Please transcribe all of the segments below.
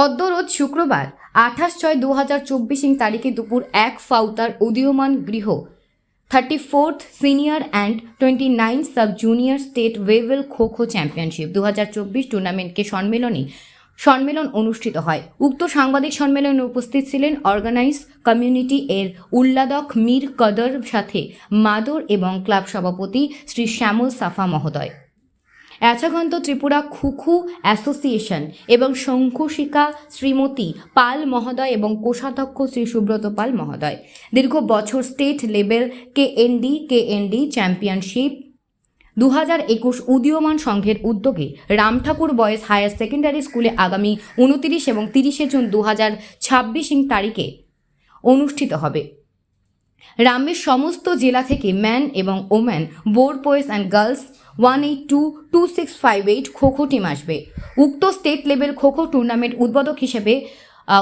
অদ্য রোজ শুক্রবার 28/6/2024 তারিখে দুপুর 1 ফাউতার উদীয়মান গৃহ 34th senior and 29th sub junior state Wavell kho kho championship 2024 টুর্নামেন্টকে সম্মেলন অনুষ্ঠিত হয়। উক্ত সাংবাদিক সম্মেলনে উপস্থিত ছিলেন অর্গানাইজ কমিউনিটি এর উল্লাদক মীর কদর সাথে মাদর এবং ক্লাব সভাপতি শ্রী শ্যামল সাফা মহোদয়, এছাগন্ত ত্রিপুরা খুখু অ্যাসোসিয়েশন এবং শঙ্কুশিকা শ্রীমতী পাল মহোদয় এবং কোষাধ্যক্ষ শ্রী সুব্রত পাল মহোদয়। দীর্ঘ বছর স্টেট লেভেল কেএনডি চ্যাম্পিয়নশিপ 2021 উদীয়মান সংঘের উদ্যোগে রামঠাকুর বয়েজ হায়ার সেকেন্ডারি স্কুলে আগামী 29 এবং 30 জুন 2026 তারিখে অনুষ্ঠিত হবে। রামের সমস্ত জেলা থেকে ম্যান এবং woman board boys and girls 1822658 kho kho team আসবে। উক্ত স্টেট লেভেল খোখো টুর্নামেন্ট উদ্বোধক হিসেবে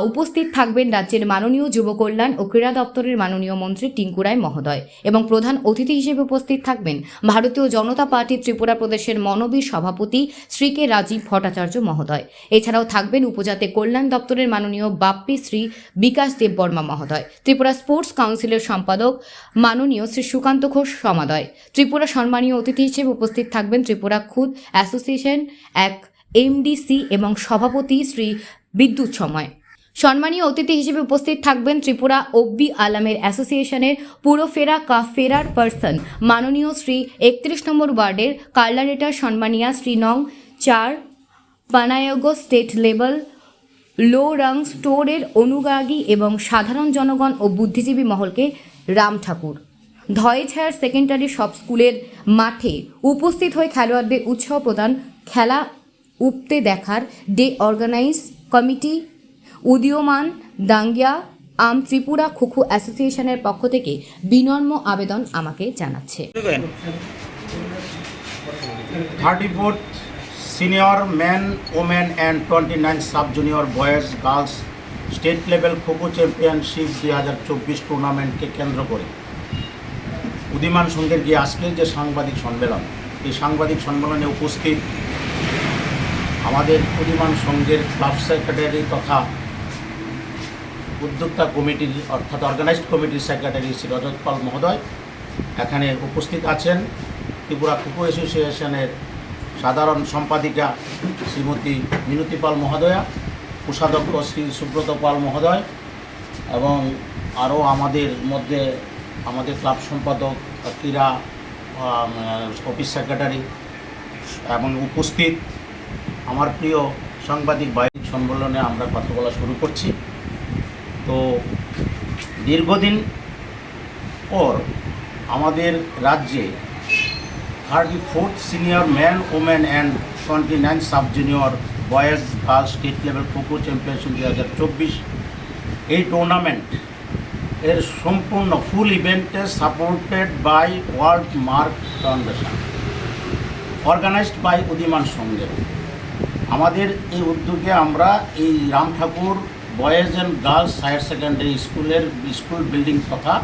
উপস্থিত থাকবেন রাজ্যের মাননীয় যুব কল্যাণ ও ক্রীড়া দপ্তরের মাননীয় মন্ত্রী টিঙ্কু রায় মহোদয় এবং প্রধান অতিথি হিসেবে উপস্থিত থাকবেন ভারতীয় জনতা পার্টি ত্রিপুরা প্রদেশের মনোবীর সভাপতি শ্রী কে রাজীব ভট্টাচার্য মহোদয়। এছাড়াও থাকবেন উপজাতি কল্যাণ দপ্তরের মাননীয় বাপ্পি শ্রী বিকাশ দেববর্মা মহোদয়, ত্রিপুরা স্পোর্টস কাউন্সিলের সম্পাদক মাননীয় শ্রী সুকান্ত ঘোষ মহোদয়। ত্রিপুরা সম্মানীয় অতিথি হিসেবে উপস্থিত থাকবেন ত্রিপুরা খুদ অ্যাসোসিয়েশন এক এমডিসি এবং সভাপতি শ্রী বিদ্যুৎ সময়। সম্মানীয় অতিথি হিসেবে উপস্থিত থাকবেন ত্রিপুরা ওব্বি আলামের অ্যাসোসিয়েশনের পুরোফেরা ফেরার পার্সন মাননীয় শ্রী 31 নম্বর ওয়ার্ডের কার্লারেটার সম্মানীয়া শ্রী নং 4 পানায়গ স্টেট লেভেল লো রং স্টোরের অনুরাগী এবং সাধারণ জনগণ ও বুদ্ধিজীবী মহলকে রাম ঠাকুর ধয়েজ হায়ার সেকেন্ডারি সব স্কুলের মাঠে উপস্থিত হয়ে খেলোয়াড়দের উৎসাহ প্রদান খেলা উপতে দেখার ডে অর্গানাইজ কমিটি উদীয়মান দাঙ্গিয়া আম ত্রিপুরা খুখু অ্যাসোসিয়েশনের পক্ষ থেকে বিনম্র আবেদন আমাকে জানাচ্ছে। 34th senior man women and 29 sub junior boys girls state level kho kho championship 2024 টুর্নামেন্টকে কেন্দ্র করে উদীয়মান সংঘের গিয়ে আজকে যে সাংবাদিক সম্মেলন, এই সাংবাদিক সম্মেলনে উপস্থিত আমাদের উদীয়মান সংঘের ক্লাব সেক্রেটারি তথা উদ্যোক্তা কমিটির অর্থাৎ অর্গানাইজড কমিটির সেক্রেটারি শ্রী রজত পাল মহোদয়, এখানে উপস্থিত আছেন ত্রিপুরা খোখো অ্যাসোসিয়েশনের সাধারণ সম্পাদিকা শ্রীমতী মিনতি পাল মহোদয়া, কোষাধ্যক্ষ শ্রী সুব্রত পাল মহোদয় এবং আরও আমাদের মধ্যে আমাদের ক্লাব সম্পাদক, ক্রীড়া অফিস সেক্রেটারি এবং উপস্থিত আমার প্রিয় সাংবাদিক ভাই। সম্মেলনে আমরা কথা বলা শুরু করছি। তো দীর্ঘদিন পর আমাদের রাজ্যে 34th senior man women and 29 sub junior boys girls state level kho kho championship 2024 এই টুর্নামেন্ট এর সম্পূর্ণ ফুল ইভেন্টে supported by World Mark Foundation, organised by উদীয়মান সংঘে। আমাদের এই উদ্যোগে আমরা এই Ram Thakur boys and girls higher secondary school building তথা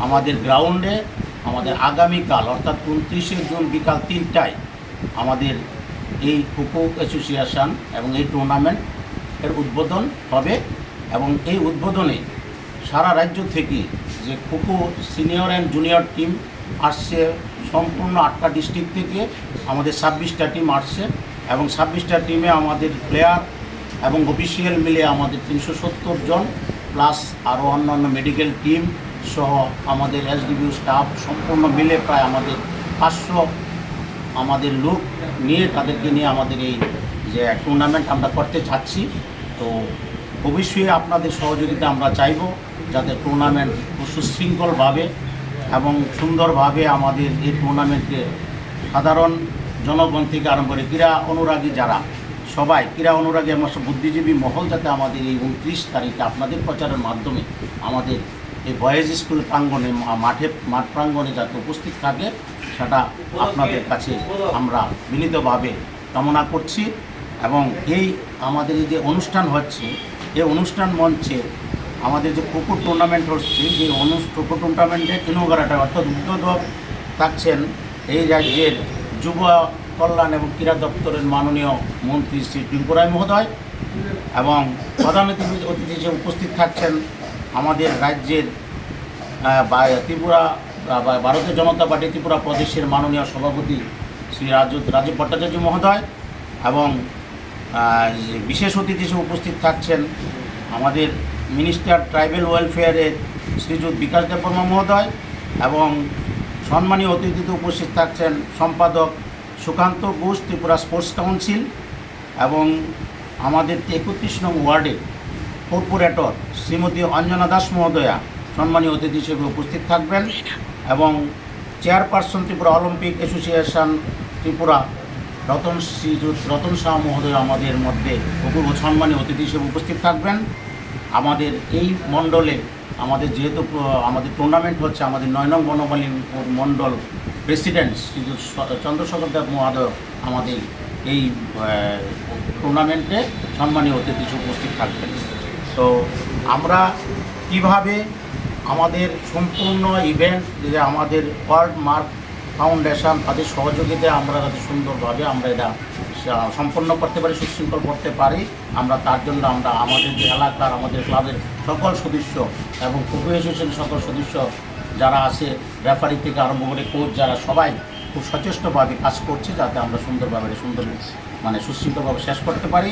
আমাদের গ্রাউন্ডে আমাদের আগামীকাল অর্থাৎ 29 জুন বিকাল 3টায় আমাদের এই খোখো অ্যাসোসিয়েশন এবং এই টুর্নামেন্ট এর উদ্বোধন হবে এবং এই উদ্বোধনে সারা রাজ্য থেকে যে kho kho senior and junior team আসছে, সম্পূর্ণ 8টা ডিস্ট্রিক্ট থেকে আমাদের 26টা টিম আসছে এবং 26টা টিমে আমাদের প্লেয়ার এবং অফিসিয়াল মিলে আমাদের 370 জন প্লাস আরও অন্যান্য মেডিকেল টিম সহ আমাদের এসডিবিউ স্টাফ সম্পূর্ণ মিলে প্রায় আমাদের 500 আমাদের লোক নিয়ে তাদেরকে নিয়ে আমাদের এই যে টুর্নামেন্ট আমরা করতে চাচ্ছি। তো অবশ্যই আপনাদের সহযোগিতা আমরা চাইব যাতে টুর্নামেন্ট সুশৃঙ্খলভাবে এবং সুন্দরভাবে আমাদের এই টুর্নামেন্টকে সাধারণ জনগণ থেকে আরম্ভ করে ক্রীড়া অনুরাগী যারা সবাই ক্রীড়া অনুরাগী এবং বুদ্ধিজীবী মহল যাতে আমাদের এই 29 তারিখে আপনাদের প্রচারের মাধ্যমে আমাদের এই বয়েজ স্কুল প্রাঙ্গণে মাঠ প্রাঙ্গণে যাতে উপস্থিত থাকে সেটা আপনাদের কাছে আমরা মিলিতভাবে কামনা করছি। এবং এই আমাদের এই যে অনুষ্ঠান হচ্ছে এই অনুষ্ঠান মঞ্চে আমাদের যে খোখো টুর্নামেন্ট হচ্ছে যে খোখো টুর্নামেন্টের ইনঅগারেটর অর্থাৎ উদ্বোধক থাকছেন এই রাজ্যের যুব কল্যাণ এবং ক্রীড়া দপ্তরের মাননীয় মন্ত্রী শ্রী টিঙ্কু রায় মহোদয় এবং প্রধান অতিথি হিসেবে উপস্থিত থাকছেন আমাদের রাজ্যের ত্রিপুরা ভারতীয় জনতা পার্টি ত্রিপুরা প্রদেশের মাননীয় সভাপতি শ্রী রাজীব ভট্টাচার্য মহোদয় এবং বিশেষ অতিথি হিসেবে উপস্থিত থাকছেন আমাদের মিনিস্টার ট্রাইবেল ওয়েলফেয়ারের শ্রীযুত বিকাশ দেববর্মা মহোদয় এবং সম্মানীয় অতিথিতে উপস্থিত থাকছেন সম্পাদক সুকান্ত ঘোষ ত্রিপুরা স্পোর্টস কাউন্সিল এবং আমাদের 31 নং ওয়ার্ডের কর্পোরেটর শ্রীমতী অঞ্জনা দাস মহোদয়া সম্মানীয় অতিথি হিসেবে উপস্থিত থাকবেন এবং chairperson Tripura Olympic association Tripura Shriyut Ratan Shah মহোদয় আমাদের মধ্যে অপূর্ব সম্মানীয় অতিথি হিসেবে উপস্থিত থাকবেন। আমাদের এই মণ্ডলে আমাদের যেহেতু আমাদের টুর্নামেন্ট হচ্ছে, আমাদের 9 নং বনমালী মণ্ডল প্রেসিডেন্ট শ্রীযুত চন্দ্রশেখর দেব মহোদয় আমাদের এই টুর্নামেন্টে সম্মানীয় অতিথি হিসেবে উপস্থিত থাকবেন। তো আমরা কিভাবে আমাদের সম্পূর্ণ ইভেন্ট যে আমাদের ওয়ার্ল্ড মার্ক ফাউন্ডেশন তাদের সহযোগিতায় আমরা যাতে সুন্দরভাবে আমরা এটা সম্পন্ন করতে পারি, সুশৃঙ্খল করতে পারি, আমরা তার জন্য আমরা আমাদের যে এলাকার আমাদের ক্লাবের সকল সদস্য এবং খোখো অ্যাসোসিয়েশনের সকল সদস্য যারা আছে, রেফারি থেকে আরম্ভ করে কোচ যারা সবাই খুব সচেষ্টভাবে কাজ করছে যাতে আমরা সুন্দরভাবে সুশৃঙ্খলভাবে শেষ করতে পারি।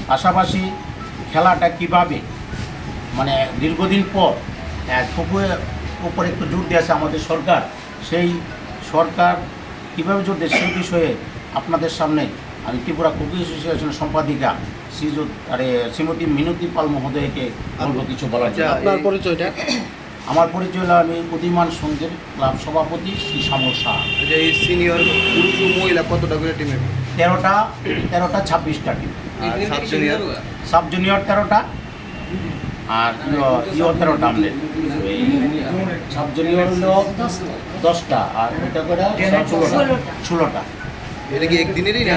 পাশাপাশি খেলাটা কিভাবে দীর্ঘদিন পর খোখোর উপরে একটু জোর দিয়েছে আমাদের সরকার, সেই সরকার কীভাবে জোর দেয় সেই বিষয়ে আপনাদের সামনে আমি ত্রিপুরা খোখো অ্যাসোসিয়েশনের সম্পাদিকা শ্রীমতী মিনতি পাল মহোদয়কে বলবো কিছু বলার জন্য। আপনার পরিচয়টা? আমার পরিচয় হলো আমি উদীয়মান সংঘের ক্লাব সভাপতি শ্রী শ্যামল শাহ। এই সিনিয়র পুরুষ ও মহিলা কতটা করে টিমে? 13টা 26টা টিম। সাব জুনিয়র 13টা আর ইও 13টা। আমাদের সাব জুনিয়র হলো 10টা আর এটা করে 16টা। এটা কি একদিনেরই না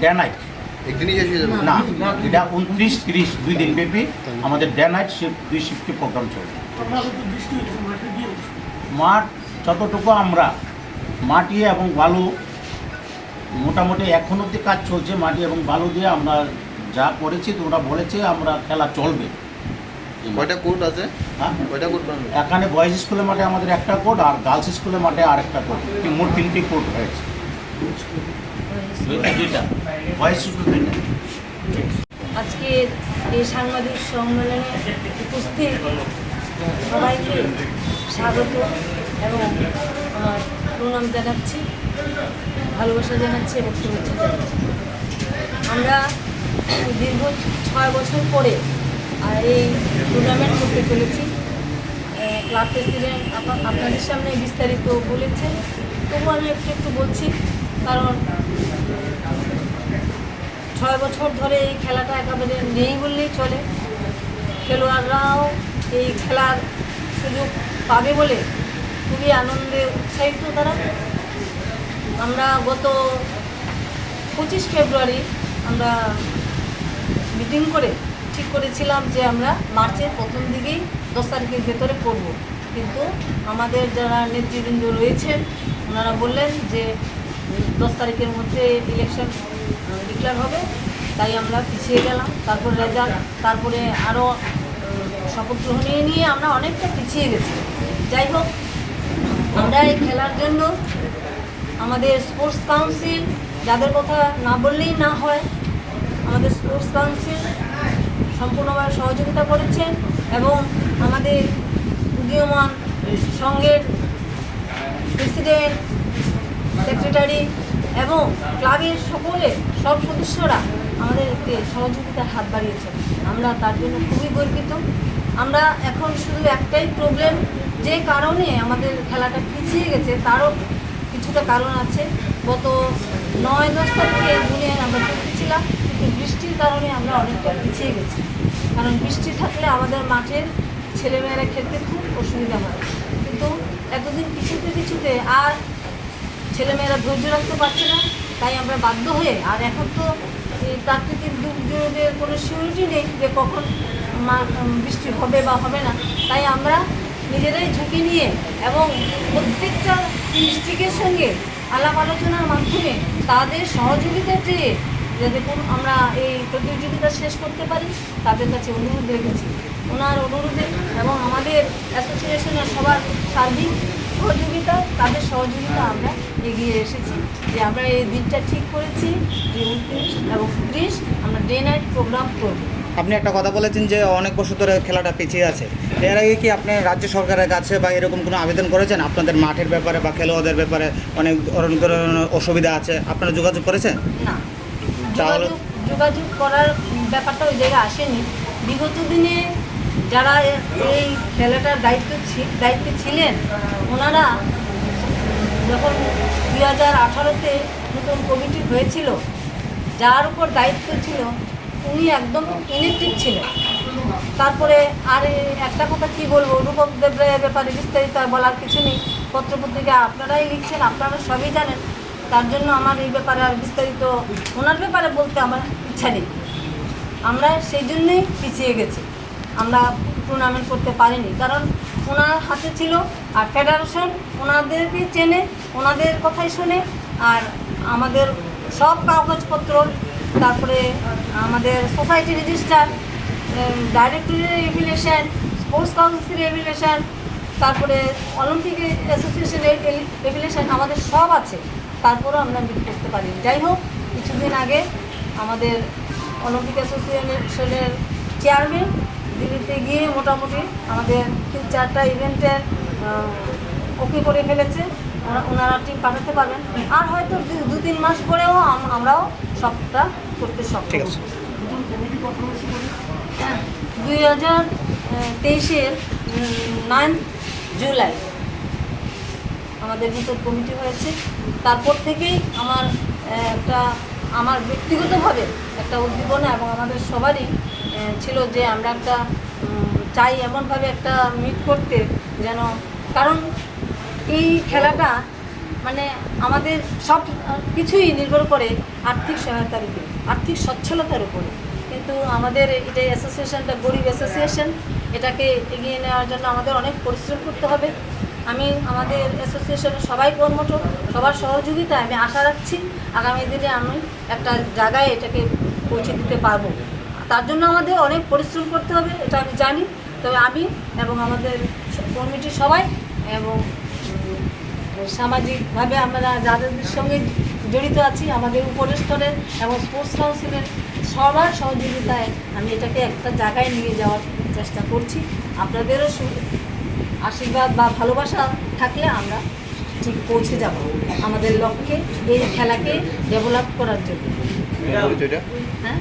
ডে নাইট? একদিনই শেষ হয়ে যাবে না, এটা 29-30 2 দিন ব্যাপী আমাদের ডে নাইট শিফট 2 শিফটে প্রোগ্রাম চলবে। মাঠ যতটুকু আমরা মাটি এবং বালু মোটামুটি এখন অবধি কাজ চলছে, মাটি এবং বালু দিয়ে আমরা যা করেছি তোমরা বলেছে আমরা খেলা চলবে। কয়টা কোর্ট আছে? হ্যাঁ, কয়টা কোর্ট বানাবে? এখানে বয়েজ স্কুলের মাঠে আমাদের একটা কোর্ট আর গার্লস স্কুলের মাঠে আরেকটা কোর্ট, মোট 3টি কোর্ট হয়েছে। দুইটা বয়েজ স্কুল 2টা। আজকে এই সাংবাদিক সম্মেলনে উপস্থিত সবাইকে স্বাগত এবং আমার প্রণাম জানাচ্ছি, ভালোবাসা জানাচ্ছি এবং শুভেচ্ছা জানাচ্ছি। আমরা দীর্ঘ 6 বছর পরে এই টুর্নামেন্ট করতে চলেছি। ক্লাব প্রেসিডেন্ট আপনাদের সামনে বিস্তারিত বলেছেন, তবু আমি একটু বলছি, কারণ 6 বছর ধরে এই খেলাটা একেবারে নেই বললেই চলে। খেলোয়াড়রাও এই খেলার সুযোগ পাবে বলে খুবই আনন্দে উৎসাহিত তারা। আমরা গত 25 ফেব্রুয়ারি আমরা মিটিং করে ঠিক করেছিলাম যে আমরা মার্চের প্রথম দিকেই 10 তারিখের ভেতরে করব, কিন্তু আমাদের যারা নেতৃবৃন্দ রয়েছেন ওনারা বললেন যে 10 তারিখের মধ্যে ইলেকশন ডিক্লেয়ার হবে, তাই আমরা পিছিয়ে গেলাম। তারপর রেজাল্ট, তারপরে আরও শপথ গ্রহণ নিয়ে আমরা অনেকটা পিছিয়ে গেছি। যাই হোক, আমরা এই খেলার জন্য আমাদের স্পোর্টস কাউন্সিল, যাদের কথা না বললেই না হয়, আমাদের স্পোর্টস কাউন্সিল সম্পূর্ণভাবে সহযোগিতা করেছেন এবং আমাদের উদীয়মান সংঘের প্রেসিডেন্ট, সেক্রেটারি এবং ক্লাবের সব সদস্যরা আমাদেরকে সহযোগিতার হাত বাড়িয়েছেন। আমরা তার জন্য খুবই গর্বিত। আমরা এখন শুধু একটাই প্রবলেম, যে কারণে আমাদের খেলাটা পিছিয়ে গেছে তারও কিছুটা কারণ আছে। গত 9-10 তারিখে জুনে আমরা খেলতেছিলাম, কিন্তু বৃষ্টির কারণে আমরা অনেকটা পিছিয়ে গেছি। কারণ বৃষ্টি থাকলে আমাদের মাঠের ছেলেমেয়েরা খেলতে খুব অসুবিধা হয়, কিন্তু এতদিন পিছুতে আর ছেলেমেয়েরা ধৈর্য রাখতে পারছে না, তাই আমরা বাধ্য হয়ে, আর এখন তো এই প্রাকৃতিক দুর্যোগের কোনো সিউরিটি নেই যে কখন বৃষ্টি হবে বা হবে না, তাই আমরা নিজেরাই ঝুঁকি নিয়ে এবং প্রত্যেকটা ডিস্ট্রিক্টের সঙ্গে আলাপ আলোচনার মাধ্যমে তাদের সহযোগিতা চেয়ে যে দেখুন আমরা এই প্রতিযোগিতা শেষ করতে পারি, তাদের কাছে অনুরোধ রেখেছি। ওনার অনুরোধে এবং আমাদের অ্যাসোসিয়েশনের সবার সার্বিক সহযোগিতা, তাদের সহযোগিতা আমরা এগিয়ে এসেছি যে আমরা এই দিনটা ঠিক করেছি যে 29 এবং 30 আমরা ডে নাইট প্রোগ্রাম করব। আপনি একটা কথা বলেছেন যে অনেক বছর ধরে খেলাটা পিছিয়ে আছে। এর আগে কি আপনি রাজ্য সরকারের কাছে বা এরকম কোনো আবেদন করেছেন আপনাদের মাঠের ব্যাপারে বা খেলোয়াড়দের ব্যাপারে অনেক ধরনের অসুবিধা আছে, আপনারা যোগাযোগ করেছেন? না, তাহলে যোগাযোগ করার ব্যাপারটা ওই জায়গায় আসেনি। বিগত দিনে যারা এই খেলাটার দায়িত্বে ছিলেন, ওনারা যখন 2018-তে নতুন কমিটি হয়েছিল, যার উপর দায়িত্ব ছিল উনি একদম ইনএক্টিভ ছিলেন। তারপরে আর একটা কথা কি বলবো, রূপক দেব রায়ের ব্যাপারে বিস্তারিত আর বলার কিছু নেই। পত্রপত্রিকা আপনারাই লিখছেন, আপনারা সবই জানেন। তার জন্য আমার এই ব্যাপারে আর বিস্তারিত ওনার ব্যাপারে বলতে আমার ইচ্ছা নেই। আমরা সেই জন্যেই পিছিয়ে গেছি, আমরা টুর্নামেন্ট করতে পারিনি, কারণ ওনার হাতে ছিল। আর ফেডারেশন ওনাদেরকে চেনে, ওনাদের কথাই শোনে। আর আমাদের সব কাগজপত্র, তারপরে আমাদের সোসাইটি রেজিস্টার, ডাইরেক্টরের এফিলিয়েশন, স্পোর্টস কাউন্সিলের এফিলিয়েশন, তারপরে অলিম্পিক অ্যাসোসিয়েশনের এফিলিয়েশন আমাদের সব আছে, তারপরেও আমরা বিট করতে পারি। যাই হোক, কিছুদিন আগে আমাদের অলিম্পিক অ্যাসোসিয়েশনের চেয়ারম্যান দিল্লিতে গিয়ে মোটামুটি আমাদের 3-4টা ইভেন্টের ওকে করে ফেলেছে। ওনারা টিম পাঠাতে পারবেন, আর হয়তো 2-3 মাস পরেও আমরাও সবটা করতে সক্ষম। 2023-এর 9 জুলাই আমাদের নতুন কমিটি হয়েছে। তারপর থেকেই আমার ব্যক্তিগতভাবে একটা উদ্দীপনা এবং আমাদের সবারই ছিল যে আমরা একটা চাই এমনভাবে একটা মিট করতে, যেন, কারণ এই খেলাটা মানে আমাদের সব কিছুই নির্ভর করে আর্থিক সহায়তার উপরে, আর্থিক সচ্ছলতার উপরে। কিন্তু আমাদের এটা অ্যাসোসিয়েশনটা গরিব অ্যাসোসিয়েশন, এটাকে এগিয়ে নেওয়ার জন্য আমাদের অনেক পরিশ্রম করতে হবে। আমি আমাদের অ্যাসোসিয়েশনের সবাই কর্মঠ, সবার সহযোগিতা আমি আশা রাখছি আগামী দিনে আমি একটা জায়গায় এটাকে পৌঁছে দিতে পারবো। তার জন্য আমাদের অনেক পরিশ্রম করতে হবে, এটা আমি জানি। তবে আমি এবং আমাদের কমিটির সবাই এবং সামাজিকভাবে আমরা যাদের সঙ্গে জড়িত আছি, আমাদের উপরের স্তরের এবং স্পোর্টস কাউন্সিলের সবার সহযোগিতায় আমি এটাকে একটা জায়গায় নিয়ে যাওয়ার চেষ্টা করছি। আপনাদেরও আশীর্বাদ বা ভালোবাসা থাকলে আমরা ঠিক পৌঁছে যাব আমাদের লক্ষ্যে, এই খেলাকে ডেভেলপ করার জন্য। হ্যাঁ,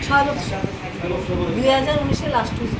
6 বছর 2019-এর লাস্ট উইক।